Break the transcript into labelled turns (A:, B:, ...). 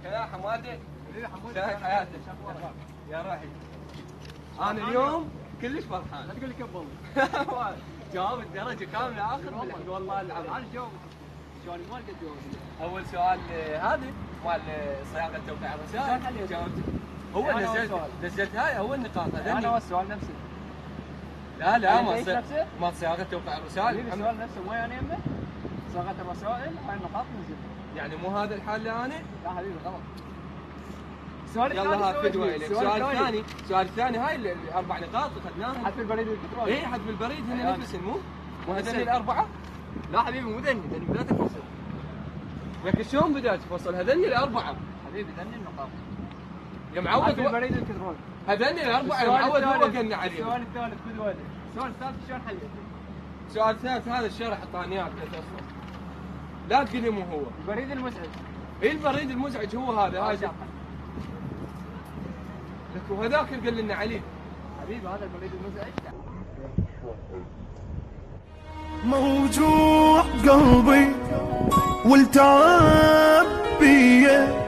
A: يا حمادي شايف حياتك يا روحي. انا اليوم كلش فرحان.
B: لا تقول لي قبل.
A: جاوبت درجه كامله اخر والله العظيم.
B: انا جاوبت سؤالي ما لقيت جواب.
A: اول سؤال هذه مال صياغه توقيع الرسائل جاوبت. هو نزلت هاي اول نقاط.
B: انا والسؤال نفسه.
A: لا ما صياغه توقيع الرسائل.
B: السؤال نفسه مو يعني يمه صياغه الرسائل هاي النقاط نزلت.
A: يعني مو هذا الحال اللي انا؟
B: لا حبيبي غلط. السؤال الثاني
A: يلا هات فدوه لك. السؤال الثاني هاي الاربع نقاط اخذناهم.
B: حذف البريد الالكتروني.
A: اي حذف البريد هن نفسهم مو هذول الاربعه؟
B: لا حبيبي مو ذني بدايه الفصل.
A: لكن شلون بدايه الفصل؟ هذول الاربعه
B: حبيبي ذني النقاط.
A: يا معود
B: حذف البريد الالكتروني.
A: هذول الاربعه يا معود هو قلنا عليهم.
B: السؤال الثالث فدوه لك. السؤال الثالث شلون حليته؟
A: السؤال الثالث هذا الشرح اعطاني اياه بثلاث. لا تقول لي مو هو.
B: البريد المزعج.
A: اي البريد المزعج هو هذا. هاي لك وهذاك اللي قال لنا عليه.
B: حبيبي هذا البريد المزعج.
C: موجوع قلبي والتعب بيه